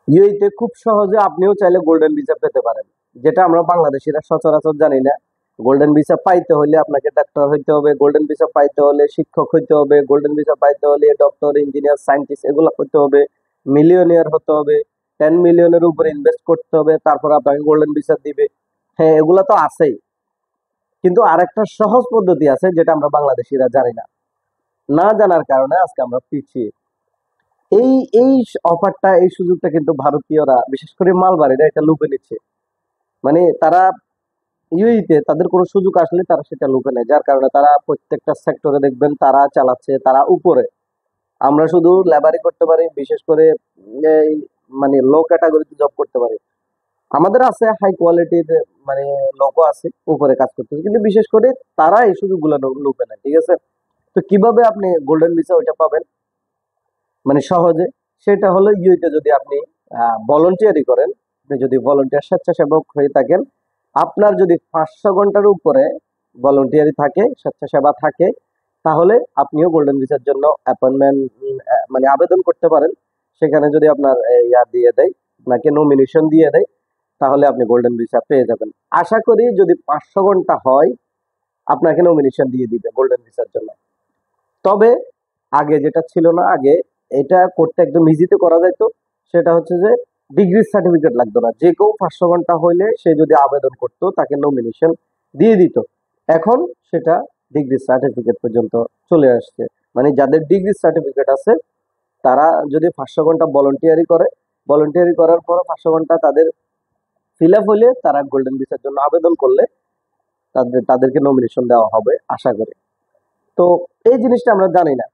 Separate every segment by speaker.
Speaker 1: ইউএইতে খুব সহজে আপনিও চাইলে গোল্ডেন ভিসা পেতে পারেন, যেটা আমরা বাংলাদেশিরা সচরাচর জানি না। গোল্ডেন ভিসা পাইতে হলে আপনাকে ডাক্তার হইতে হবে, গোল্ডেন ভিসা পাইতে হলে শিক্ষক হইতে হবে, গোল্ডেন ভিসা পাইতে হলে ডক্টর, ইঞ্জিনিয়ার, সায়েন্টিস্ট এগুলো হতে হবে, মিলিয়নিয়ার হতে হবে, 10 মিলিয়নের উপরে ইনভেস্ট করতে হবে, তারপর আপনাকে গোল্ডেন ভিসা দিবে। হ্যাঁ, এগুলো তো আছেই, কিন্তু আরেকটা সহজ পদ্ধতি আছে যেটা আমরা বাংলাদেশিরা জানি না। না জানার কারণে আজকে আমরা পিছিয়ে। এই এই অফারটা, এই সুযোগটা কিন্তু ভারতীয়রা, বিশেষ করে মালবাড়িরা এটা লুপে নিচ্ছে। মানে তারা ইউইতে তাদের কোনো সুযোগ আসলে তারা সেটা লুপে নেয়, যার কারণে তারা প্রত্যেকটা সেক্টরে দেখবেন তারা চালাচ্ছে, তারা উপরে। আমরা শুধু লেবারি করতে পারি, বিশেষ করে এই মানে লো ক্যাটাগরিতে জব করতে পারি। আমাদের আছে হাই কোয়ালিটির মানে লোকও আছে উপরে কাজ করতে, কিন্তু বিশেষ করে তারা এই সুযোগগুলো লুপে নেয়। ঠিক আছে, তো কিভাবে আপনি গোল্ডেন ভিসা ওইটা পাবেন মানে সহজে? সেটা হলো ইউইতে যদি আপনি ভলান্টিয়ারি করেন, আপনি যদি ভলান্টিয়ার স্বেচ্ছাসেবক হয়ে থাকেন, আপনার যদি 500 ঘন্টার উপরে ভলান্টিয়ারি থাকে, স্বেচ্ছাসেবা থাকে, তাহলে আপনিও গোল্ডেন ভিসার জন্য অ্যাপয়েন্টমেন্ট মানে আবেদন করতে পারেন। সেখানে যদি আপনার ইয়া দিয়ে দেয়, আপনাকে নমিনেশন দিয়ে দেয়, তাহলে আপনি গোল্ডেন ভিসা পেয়ে যাবেন। আশা করি যদি 500 ঘন্টা হয়, আপনাকে নমিনেশন দিয়ে দিবে গোল্ডেন ভিসার জন্য। তবে আগে যেটা ছিল না, আগে এটা করতে একদম ইজিতে করা যাইতো। সেটা হচ্ছে যে ডিগ্রি সার্টিফিকেট লাগতো না, যে কেউ 500 ঘন্টা হইলে সে যদি আবেদন করতো তাকে নমিনেশন দিয়ে দিত। এখন সেটা ডিগ্রি সার্টিফিকেট পর্যন্ত চলে আসছে। মানে যাদের ডিগ্রি সার্টিফিকেট আছে তারা যদি 500 ঘন্টা ভলান্টিয়ারি করে, ভলান্টিয়ারি করার পর 500 ঘন্টা তাদের ফিল আপ হলে তারা গোল্ডেন ভিসার জন্য আবেদন করলে তাদেরকে নমিনেশন দেওয়া হবে আশা করি। তো এই জিনিসটা আমরা জানি না,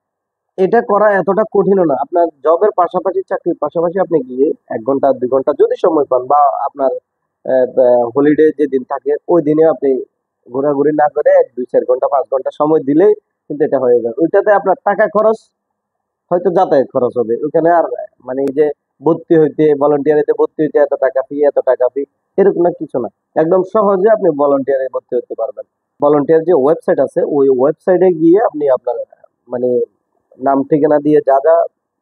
Speaker 1: এটা করা এতটা কঠিনও না। আপনার জবের পাশাপাশি, চাকরির পাশাপাশি আপনি গিয়ে 1 ঘন্টা 2 ঘন্টা যদি সময় পান, বা আপনার হলিডে যে দিন থাকে ওই দিনে আপনি ঘোরাঘুরি না করে 2 4 ঘন্টা 5 ঘন্টা সময় দিলেই কিন্তু এটা হয়ে যাবে। ওইটাতে আপনার টাকা খরচ, হয়তো যাতায়াত খরচ হবে ওখানে। আর মানে এই যে ভর্তি হইতে, ভলান্টিয়ারিতে ভর্তি হইতে এত টাকা ফি, এত টাকা ফি, এরকম না, কিছু না। একদম সহজে আপনি ভলান্টিয়ারে ভর্তি হতে পারবেন। ভলান্টিয়ার যে ওয়েবসাইট আছে ওই ওয়েবসাইটে গিয়ে আপনি আপনার মানে নাম ঠিকানা দিয়ে যা যা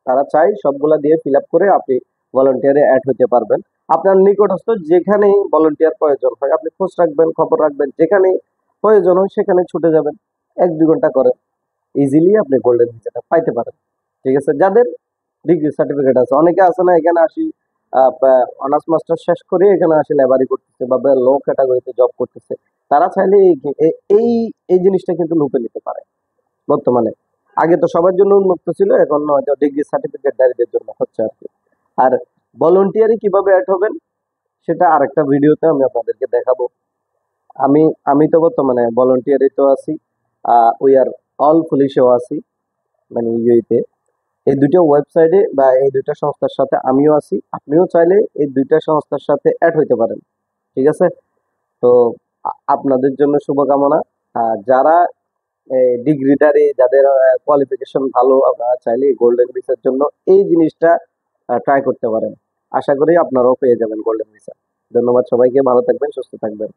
Speaker 1: তারা চায় সবগুলা দিয়ে ফিল আপ করে আপনি ভলান্টিয়ারে অ্যাড হতে পারবেন। আপনার নিকটস্থ যেখানেই ভলান্টিয়ার প্রয়োজন হয় আপনি খোঁজ রাখবেন, খবর রাখবেন, যেখানেই প্রয়োজন হয় সেখানে ছুটে যাবেন, 1 2 ঘন্টা করে ইজিলি আপনি গোল্ডেন ভিসাটা পাইতে পারেন। ঠিক আছে, যাদের ডিগ্রি সার্টিফিকেট আছে। অনেকে আছে না, এখানে আসি অনার্স মাস্টার শেষ করে এখানে আসি লেবারি করতেছে বা লো ক্যাটাগরিতে জব করতেছে, তারা চাইলে এই এই জিনিসটা কিন্তু লুপে নিতে পারে বর্তমানে। আগে তো সবার জন্য উন্মুক্ত ছিল, এখন হয়তো ডিগ্রি সার্টিফিকেট দারিদের জন্য হচ্ছে আর কি। আর ভলান্টিয়ারি কিভাবে অ্যাড হবেন সেটা আরেকটা ভিডিওতে আমি আপনাদেরকে দেখাবো। আমি আমি তো বর্তমানে ভলান্টিয়ারি তো আছি, উই আর অল পুলিশেও আছি, মানে ইউএইতে। এই দুটো ওয়েবসাইটে বা এই দুইটা সংস্থার সাথে আমিও আছি, আপনিও চাইলে এই দুইটা সংস্থার সাথে অ্যাড হইতে পারেন। ঠিক আছে, তো আপনাদের জন্য শুভকামনা। আর যারা ডিগ্রিধারী, যাদের কোয়ালিফিকেশন ভালো, আপনারা চাইলে গোল্ডেন ভিসার জন্য এই জিনিসটা ট্রাই করতে পারেন। আশা করি আপনারাও পেয়ে যাবেন গোল্ডেন ভিসা। ধন্যবাদ সবাইকে, ভালো থাকবেন, সুস্থ থাকবেন।